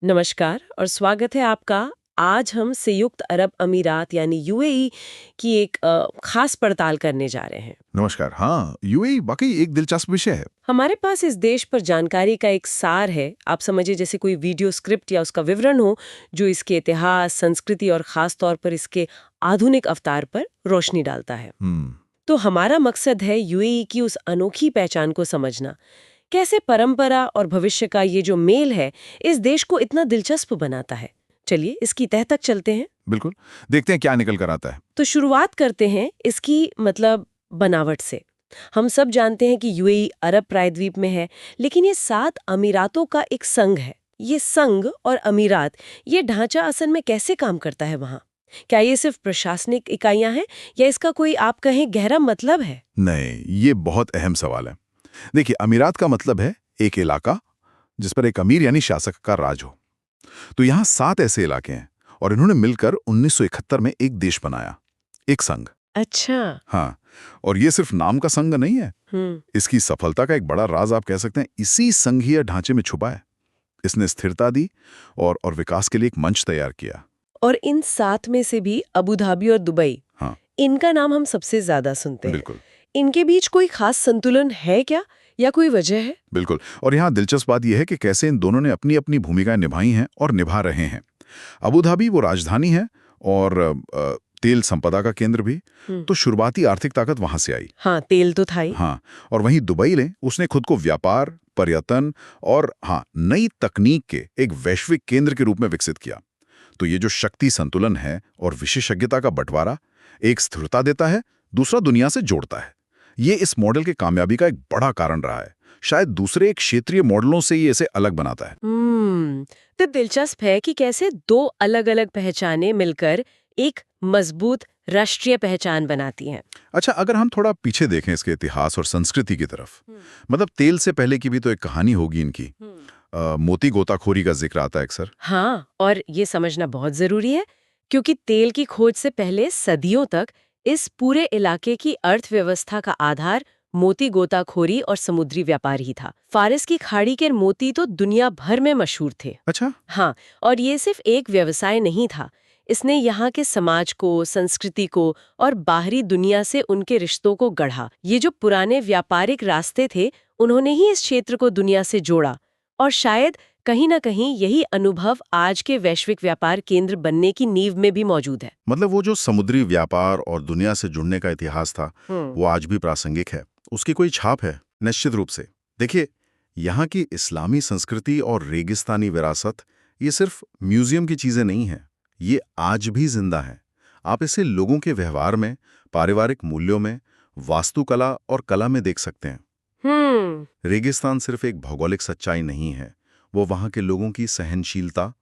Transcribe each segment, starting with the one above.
नमस्कार और स्वागत है आपका। आज हम संयुक्त अरब अमीरात यानी यूएई की एक खास पड़ताल करने जा रहे हैं। नमस्कार। हाँ, यूएई वाकई एक दिलचस्प विषय है। हमारे पास इस देश पर जानकारी का एक सार है। आप समझिए जैसे कोई वीडियो स्क्रिप्ट या उसका विवरण हो जो इसके इतिहास, संस्कृति और खास तौर पर इसके आधुनिक अवतार पर रोशनी डालता है। हम्म। तो हमारा मकसद है यूएई की उस अनोखी पहचान को समझना। कैसे परंपरा और भविष्य का ये जो मेल है इस देश को इतना दिलचस्प बनाता है। चलिए इसकी तह तक चलते हैं। बिल्कुल। देखते हैं क्या निकल कर आता है। तो शुरुआत करते हैं इसकी बनावट से। हम सब जानते हैं कि यूएई अरब प्रायद्वीप में है, लेकिन ये 7 अमीरातों का एक संघ है। ये संघ और अमीरात, ये ढांचा असल में कैसे काम करता है वहाँ? क्या ये सिर्फ प्रशासनिक इकाइयां हैं या इसका कोई आप कहें गहरा मतलब है? नहीं, ये बहुत अहम सवाल है। देखिए, अमीरात का मतलब है एक इलाका जिस पर एक अमीर यानी शासक का राज हो। तो यहाँ 7 ऐसे इलाके हैं और इन्होंने मिलकर 1971 में एक देश बनाया, एक संघ। अच्छा। हाँ, और ये सिर्फ नाम का संघ नहीं है। इसकी सफलता का एक बड़ा राज आप कह सकते हैं इसी संघीय ढांचे में छुपा है। इसने स्थिरता दी और विकास के लिए एक मंच तैयार किया। और इन 7 में से भी अबू धाबी और दुबई, हाँ, इनका नाम हम सबसे ज्यादा सुनते हैं। बिल्कुल। इनके बीच कोई खास संतुलन है क्या या कोई वजह है? बिल्कुल। और यहाँ दिलचस्प बात यह है कि कैसे इन दोनों ने अपनी अपनी भूमिकाएं निभाई हैं और निभा रहे हैं। अबू धाबी वो राजधानी है और तेल संपदा का केंद्र भी। तो शुरुआती आर्थिक ताकत वहां से आई। हाँ, तेल तो था ही। हाँ, और वहीं दुबई ले उसने खुद को व्यापार, पर्यटन और हाँ नई तकनीक के एक वैश्विक केंद्र के रूप में विकसित किया। तो ये जो शक्ति संतुलन है और विशेषज्ञता का बंटवारा, एक स्थिरता देता है, दूसरा दुनिया से जोड़ता है। ये इस मॉडल के कामयाबी का एक बड़ा कारण रहा है। शायद दूसरे एक क्षेत्रीय मॉडलों से ये इसे अलग बनाता है। तो दिलचस्प है कि कैसे दो अलग-अलग पहचानें मिलकर एक मजबूत राष्ट्रीय पहचान बनाती हैं। अच्छा, अगर हम थोड़ा पीछे देखें इसके इतिहास और संस्कृति की तरफ, मतलब तेल से पहले की भी तो एक कहानी होगी इनकी। मोती गोताखोरी का जिक्र आता है अक्सर। हाँ, और ये समझना बहुत जरूरी है क्योंकि तेल की खोज से पहले सदियों तक इस पूरे इलाके की अर्थव्यवस्था का आधार मोती गोताखोरी और समुद्री व्यापार ही था। फारिस की खाड़ी के मोती तो दुनिया भर में मशहूर थे। अच्छा। हाँ, और ये सिर्फ एक व्यवसाय नहीं था। इसने यहाँ के समाज को, संस्कृति को और बाहरी दुनिया से उनके रिश्तों को गढ़ा। ये जो पुराने व्यापारिक रास्ते थे, उन्होंने ही इस क्षेत्र को दुनिया से जोड़ा। और शायद कहीं ना कहीं यही अनुभव आज के वैश्विक व्यापार केंद्र बनने की नींव में भी मौजूद है। मतलब वो जो समुद्री व्यापार और दुनिया से जुड़ने का इतिहास था, वो आज भी प्रासंगिक है। उसकी कोई छाप है निश्चित रूप से। देखिए, यहाँ की इस्लामी संस्कृति और रेगिस्तानी विरासत ये सिर्फ म्यूजियम की चीजें नहीं हैं, ये आज भी जिंदा है। आप इसे लोगों के व्यवहार में, पारिवारिक मूल्यों में, वास्तुकला और कला में देख सकते हैं। रेगिस्तान सिर्फ एक भौगोलिक सच्चाई नहीं है, वो वहाँ के लोगों की सहनशीलता,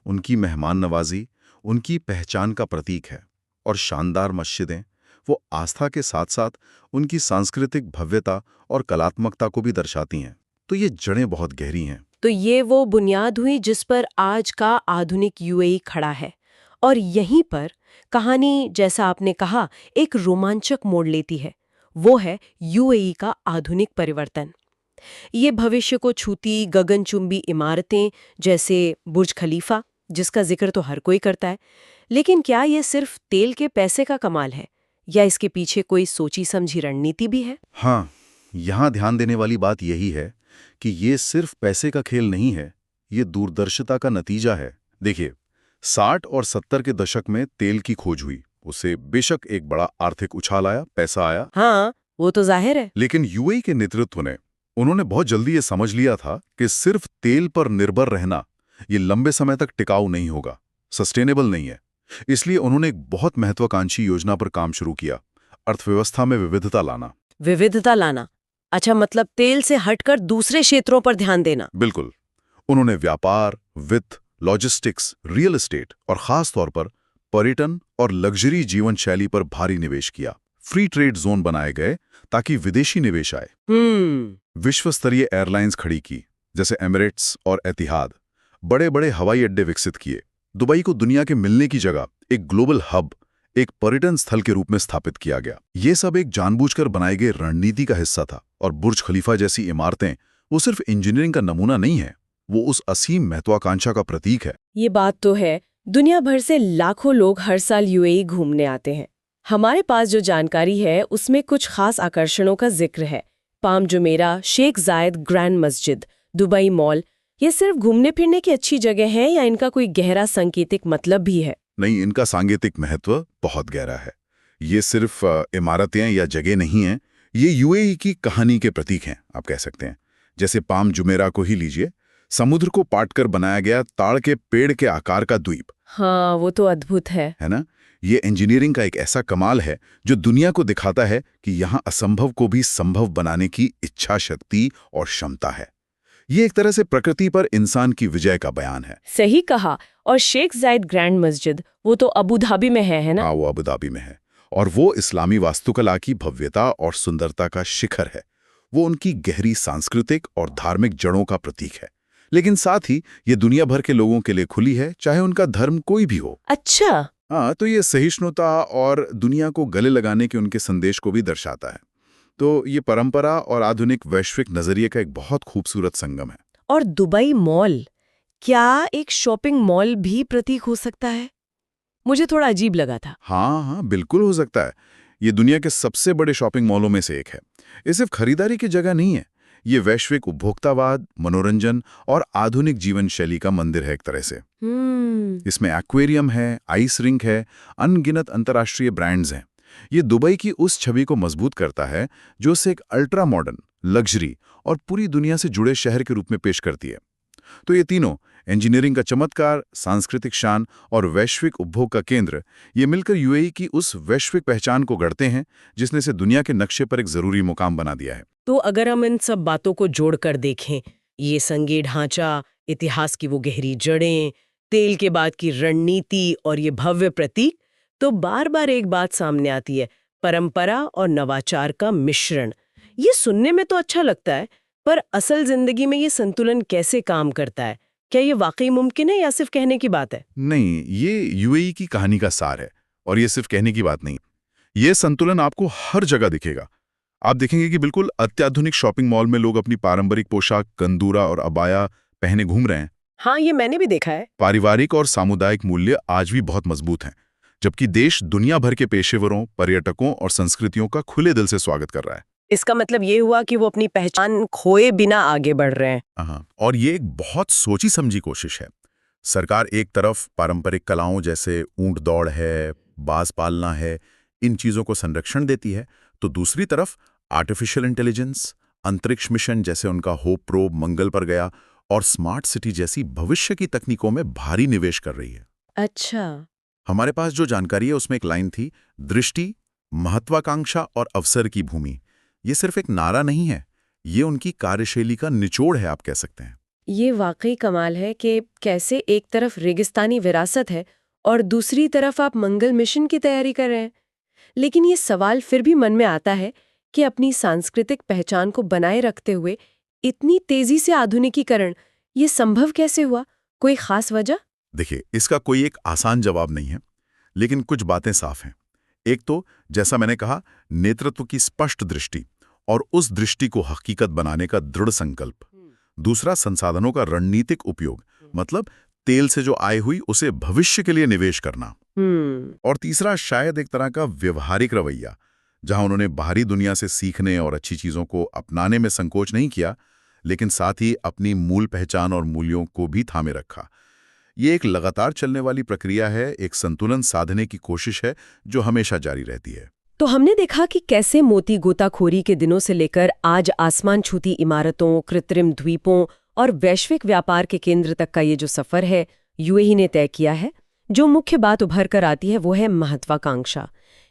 उनकी मेहमान नवाजी, उनकी पहचान का प्रतीक है। और शानदार मस्जिदें वो आस्था के साथ साथ उनकी सांस्कृतिक भव्यता और कलात्मकता को भी दर्शाती हैं। तो ये जड़ें बहुत गहरी हैं। तो ये वो बुनियाद हुई जिस पर आज का आधुनिक यूएई खड़ा है। और यहीं पर कहानी, जैसा आपने कहा, एक रोमांचक मोड़ लेती है। वो है यूएई का आधुनिक परिवर्तन। ये भविष्य को छूती गगनचुंबी इमारतें जैसे बुर्ज खलीफा, जिसका जिक्र तो हर कोई करता है। लेकिन क्या ये सिर्फ तेल के पैसे का कमाल है या इसके पीछे कोई सोची समझी रणनीति भी है? हाँ, यहाँ ध्यान देने वाली बात यही है कि ये सिर्फ पैसे का खेल नहीं है, ये दूरदर्शिता का नतीजा है। देखिए, 60 और 70 के दशक में तेल की खोज हुई, उससे बेशक एक बड़ा आर्थिक उछाल आया, पैसा आया। हाँ, वो तो जाहिर है। लेकिन यूएई के नेतृत्व ने उन्होंने बहुत जल्दी ये समझ लिया था कि सिर्फ तेल पर निर्भर रहना ये लंबे समय तक टिकाऊ नहीं होगा, सस्टेनेबल नहीं है। इसलिए उन्होंने एक बहुत महत्वाकांक्षी योजना पर काम शुरू किया, अर्थव्यवस्था में विविधता लाना। विविधता लाना? अच्छा, मतलब तेल से हटकर दूसरे क्षेत्रों पर ध्यान देना। बिल्कुल। उन्होंने व्यापार, वित्त, लॉजिस्टिक्स, रियल एस्टेट और खास तौर पर पर्यटन और लग्जरी जीवन शैली पर भारी निवेश किया। फ्री ट्रेड जोन बनाए गए ताकि विदेशी निवेश आए। विश्व स्तरीय एयरलाइंस खड़ी की, जैसे एमिरेट्स और एतिहाद। बड़े बड़े हवाई अड्डे विकसित किए। दुबई को दुनिया के मिलने की जगह एक ग्लोबल हब, एक पर्यटन स्थल के रूप में स्थापित किया गया। ये सब एक जानबूझकर बनाई गई रणनीति का हिस्सा था। और बुर्ज खलीफा जैसी इमारतें वो सिर्फ इंजीनियरिंग का नमूना नहीं है, वो उस असीम महत्वाकांक्षा का प्रतीक है। ये बात तो है। दुनिया भर से लाखों लोग हर साल यूएई घूमने आते हैं। हमारे पास जो जानकारी है उसमें कुछ खास आकर्षणों का जिक्र है। पाम जुमेरा, शेख जायद ग्रैंड मस्जिद, दुबई मॉल, ये सिर्फ घूमने फिरने की अच्छी जगह है या इनका कोई गहरा सांकेतिक मतलब भी है? नहीं, इनका सांकेतिक महत्व बहुत गहरा है। ये सिर्फ इमारतें या जगह नहीं हैं, ये यूएई की कहानी के प्रतीक हैं, आप कह सकते हैं। जैसे पाम जुमेरा को ही लीजिए, समुद्र को पाटकर बनाया गया ताड़ के पेड़ के आकार का द्वीप। हाँ, वो तो अद्भुत है ना? ये इंजीनियरिंग का एक ऐसा कमाल है जो दुनिया को दिखाता है कि यहाँ असंभव को भी संभव बनाने की इच्छा शक्ति और क्षमता है। ये एक तरह से प्रकृति पर इंसान की विजय का बयान है। सही कहा। और शेख जायद ग्रैंड मस्जिद, वो तो अबू धाबी में है ना? हाँ, वो अबू धाबी में है और वो इस्लामी वास्तुकला की भव्यता और सुंदरता का शिखर है। वो उनकी गहरी सांस्कृतिक और धार्मिक जड़ों का प्रतीक है। लेकिन साथ ही ये दुनिया भर के लोगों के लिए खुली है, चाहे उनका धर्म कोई भी हो। अच्छा। हाँ, तो ये सहिष्णुता और दुनिया को गले लगाने के उनके संदेश को भी दर्शाता है। तो ये परंपरा और आधुनिक वैश्विक नजरिए का एक बहुत खूबसूरत संगम है। और दुबई मॉल, क्या एक शॉपिंग मॉल भी प्रतीक हो सकता है? मुझे थोड़ा अजीब लगा था। हाँ, बिल्कुल हो सकता है। ये दुनिया के सबसे बड़े शॉपिंग मॉलों में से एक है। ये सिर्फ खरीदारी की जगह नहीं है, ये वैश्विक उपभोक्तावाद, मनोरंजन और आधुनिक जीवन शैली का मंदिर है एक तरह से। इसमें एक्वेरियम है, आइस रिंक है, अनगिनत अंतर्राष्ट्रीय ब्रांड्स हैं। ये दुबई की उस छवि को मजबूत करता है जो उसे एक अल्ट्रा मॉडर्न, लग्जरी और पूरी दुनिया से जुड़े शहर के रूप में पेश करती है। तो ये तीनों, इंजीनियरिंग का चमत्कार, सांस्कृतिक शान और वैश्विक उपभोग का केंद्र, ये मिलकर यूएई की उस वैश्विक पहचान को गढ़ते हैं जिसने इसे दुनिया के नक्शे पर एक जरूरी मुकाम बना दिया है। तो अगर हम इन सब बातों को जोड़कर देखें, ये संघीय ढांचा, इतिहास की वो गहरी जड़ें, तेल के बाद की रणनीति और ये भव्य प्रतीक, तो बार बार एक बात सामने आती है, परंपरा और नवाचार का मिश्रण। ये सुनने में तो अच्छा लगता है, पर असल जिंदगी में ये संतुलन कैसे काम करता है? क्या ये वाकई मुमकिन है या सिर्फ कहने की बात है? नहीं, ये यूएई की कहानी का सार है और ये सिर्फ कहने की बात नहीं। ये संतुलन आपको हर जगह दिखेगा। आप देखेंगे कि बिल्कुल अत्याधुनिक शॉपिंग मॉल में लोग अपनी पारंपरिक पोशाक कंदूरा और अबाया पहने घूम रहे हैं। हाँ, ये मैंने भी देखा है। पारिवारिक और सामुदायिक मूल्य आज भी बहुत मजबूत हैं, जबकि देश दुनिया भर के पेशेवरों, पर्यटकों और संस्कृतियों का खुले दिल से स्वागत कर रहा है। इसका मतलब ये हुआ कि वो अपनी पहचान खोए बिना आगे बढ़ रहे हैं। हाँ, और ये एक बहुत सोची समझी कोशिश है। सरकार एक तरफ पारंपरिक कलाओं जैसे ऊंट दौड़ है, बाज पालना है, इन चीजों को संरक्षण देती है, तो दूसरी तरफ आर्टिफिशियल इंटेलिजेंस, अंतरिक्ष मिशन जैसे उनका होप प्रोब मंगल पर गया और स्मार्ट सिटी जैसी भविष्य की तकनीकों में भारी निवेश कर रही है। अच्छा। हमारे पास जो जानकारी है उसमें एक लाइन थी, दृष्टि, महत्वाकांक्षा और अवसर की भूमि। ये सिर्फ एक नारा नहीं है, ये उनकी कार्यशैली का निचोड़ है, आप कह सकते हैं। ये वाकई कमाल है कि कैसे एक तरफ रेगिस्तानी विरासत है और दूसरी तरफ आप मंगल मिशन की तैयारी कर रहे हैं। लेकिन ये सवाल फिर भी मन में आता है कि अपनी सांस्कृतिक पहचान को बनाए रखते हुए इतनी तेजी से आधुनिकीकरण, ये संभव कैसे हुआ? कोई खास वजह? देखिए, इसका कोई एक आसान जवाब नहीं है, लेकिन कुछ बातें साफ हैं। एक तो, जैसा मैंने कहा, नेतृत्व की स्पष्ट दृष्टि और उस दृष्टि को हकीकत बनाने का दृढ़ संकल्प। दूसरा, संसाधनों का रणनीतिक उपयोग, मतलब तेल से जो आय हुई उसे भविष्य के लिए निवेश करना। और तीसरा, शायद एक तरह का व्यवहारिक रवैया, जहां उन्होंने बाहरी दुनिया से सीखने और अच्छी चीजों को अपनाने में संकोच नहीं किया, लेकिन साथ ही अपनी मूल पहचान और मूल्यों को भी थामे रखा। ये एक लगातार चलने वाली प्रक्रिया है, एक संतुलन साधने की कोशिश है जो हमेशा जारी रहती है। तो हमने देखा कि कैसे मोती गोताखोरी के दिनों से लेकर आज आसमान छूती इमारतों, कृत्रिम द्वीपों और वैश्विक व्यापार के केंद्र तक का ये जो सफर है, यूएई ने तय किया है। जो मुख्य बात उभर कर आती है वो है महत्वाकांक्षा।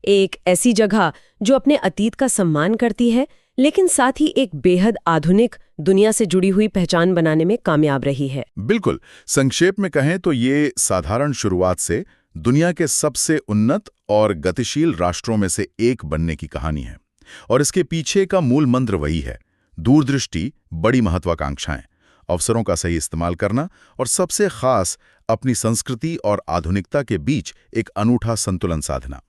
एक ऐसी जगह जो अपने अतीत का सम्मान करती है, लेकिन साथ ही एक बेहद आधुनिक दुनिया से जुड़ी हुई पहचान बनाने में कामयाब रही है। बिल्कुल, संक्षेप में कहें तो ये साधारण शुरुआत से दुनिया के सबसे उन्नत और गतिशील राष्ट्रों में से एक बनने की कहानी है। और इसके पीछे का मूल मंत्र वही है, दूरदृष्टि, बड़ी महत्वाकांक्षाएं, अवसरों का सही इस्तेमाल करना और सबसे खास अपनी संस्कृति और आधुनिकता के बीच एक अनूठा संतुलन साधना।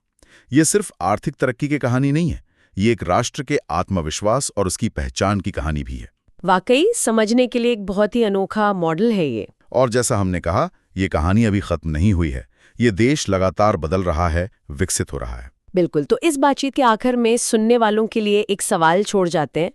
ये सिर्फ आर्थिक तरक्की की कहानी नहीं है, ये एक राष्ट्र के आत्मविश्वास और उसकी पहचान की कहानी भी है। वाकई समझने के लिए एक बहुत ही अनोखा मॉडल है ये। और जैसा हमने कहा, ये कहानी अभी खत्म नहीं हुई है। ये देश लगातार बदल रहा है, विकसित हो रहा है। बिल्कुल। तो इस बातचीत के आखिर में सुनने वालों के लिए एक सवाल छोड़ जाते हैं।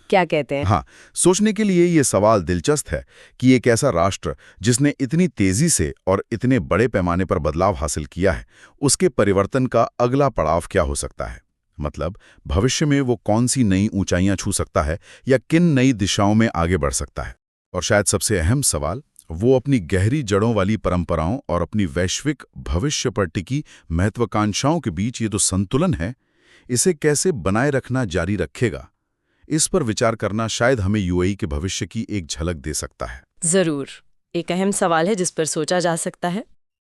क्या कहते हैं? हाँ, सोचने के लिए ये सवाल दिलचस्प है कि एक ऐसा राष्ट्र जिसने इतनी तेजी से और इतने बड़े पैमाने पर बदलाव हासिल किया है, उसके परिवर्तन का अगला पड़ाव क्या हो सकता है? मतलब भविष्य में वो कौन सी नई ऊंचाइयां छू सकता है या किन नई दिशाओं में आगे बढ़ सकता है? और शायद सबसे अहम सवाल, वो अपनी गहरी जड़ों वाली परंपराओं और अपनी वैश्विक भविष्य पर टिकी महत्वाकांक्षाओं के बीच ये जो संतुलन है, इसे कैसे बनाए रखना जारी रखेगा? इस पर विचार करना शायद हमें यूएई के भविष्य की एक झलक दे सकता है। जरूर, एक अहम सवाल है जिस पर सोचा जा सकता है।